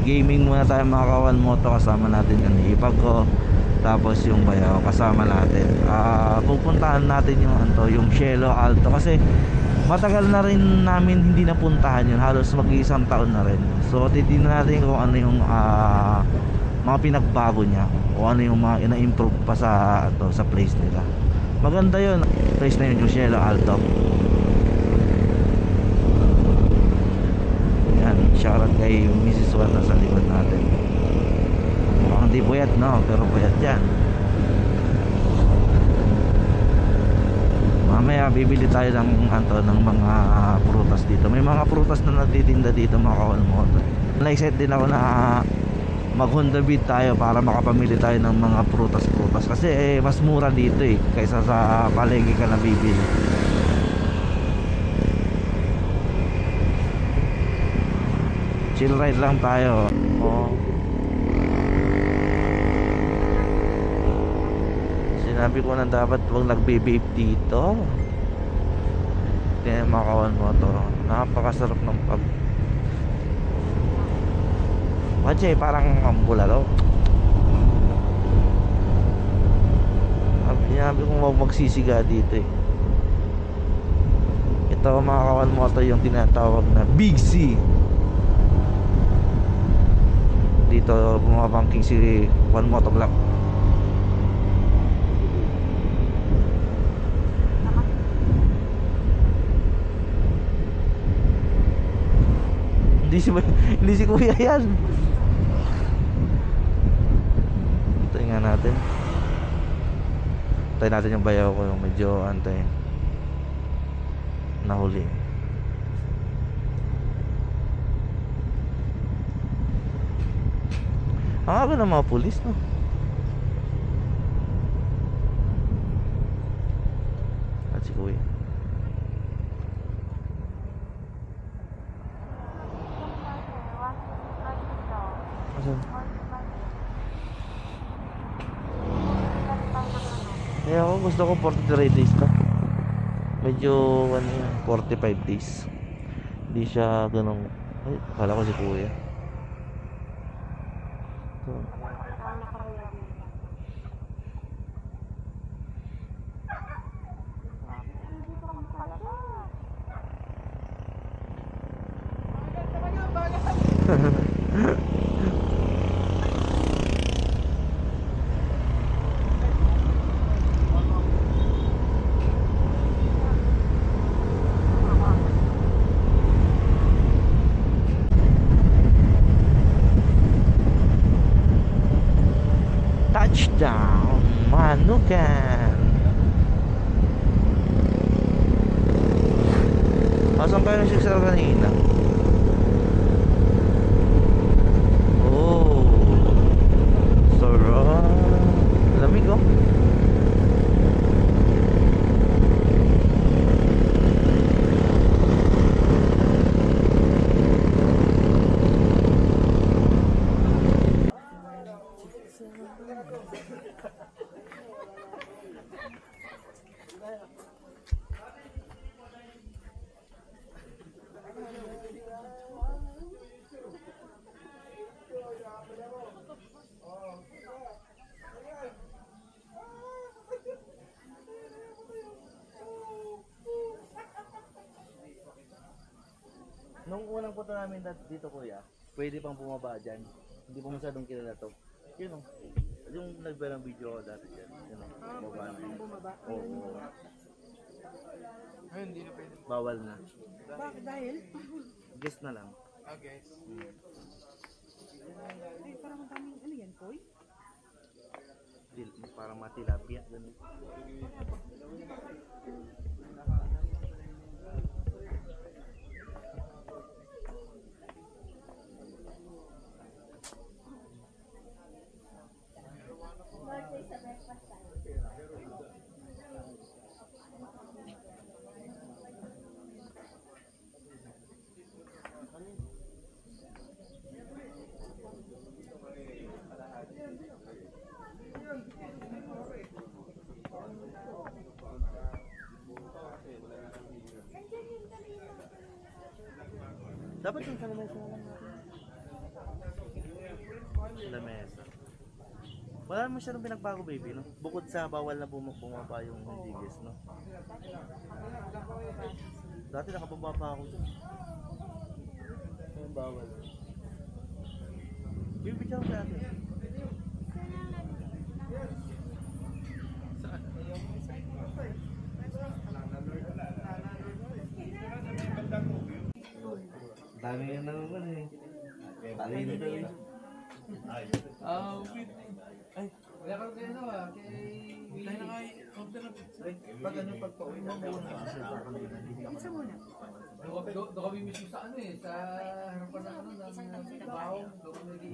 gaming muna tayo mga kawan moto. Kasama natin yung ipag ko, tapos yung bayaw kasama natin. Pupuntahan natin yung yung Cielo Alto kasi matagal na rin namin hindi napuntahan yun, halos mag-iisang taon na rin. So titignan natin kung ano yung mga pinagbago niya o ano yung mga ina-improve pa sa place nila. Maganda yun, place na yun yung Cielo Alto. Yan, shoutout kay Mrs. Juan na sa likod natin. Mukhang di puyat, no? Pero puyat yan. Mamaya bibili tayo ng mga prutas dito. May mga prutas na nagtitinda dito mga kawan mo. Excited din ako na mag Honda Beat tayo para makapamili tayo ng mga prutas kasi mas mura dito kaysa sa palengke ka na bibili. Chill ride lang tayo. Sinabi ko na dapat huwag nagbe-vape dito. Kaya makawan mo to. Napakasarap ng pag Wajay, parang ambulalo. Sinabi ko huwag magsisiga dito Ito mga kawan mo to yung tinatawag na Big C. Dito bumabangking si Juan Motovlog. Hindi si kuya yan. Hintayin nga natin. Hintayin natin yung bayaw ko, yung medyo nahuli. Ang aga ng mga pulis, no? At si kuya. Kaya ako gusto ko 43 days na. Medyo 45 days. Hindi siya ganun. Ay, akala ko si kuya. So, touchdown Manukan. Asan kayo ng sigsar kanina? Oh, sarap. Lamig oh. Nung unang punta namin dito kuya, pwede pang bumaba dyan. Hindi pa masyadong kilala to. Yun o. Yung nagba ng video ko dati dyan. Yun o. Bumaba na yun. Bumaba? Oo. Ayun, hindi na pwede. Bawal na. Bakit? Dahil? Guess na lang. Okay. Ay, parang madaming, ano yan, Koy? Parang matilapia. Ganun. Dapat yung kalamay sa lang natin. lamesa. Wala naman siya nung pinagbago, baby, no? Bukod sa bawal na bumaba yung digis, no? Dati nakababa pa ako dyan. Yung bawal. Bibigyan ko natin. Saan? Dami nga naman eh. Talino daw yun. Ay. Ay, wala ka kayo na ba? Tayo na kayo. Pag ano, pagpauwi mo muna. Isa muna. Doon kami mismo sa ano eh, sa harapan ng ano, ng trabaho. Doon kami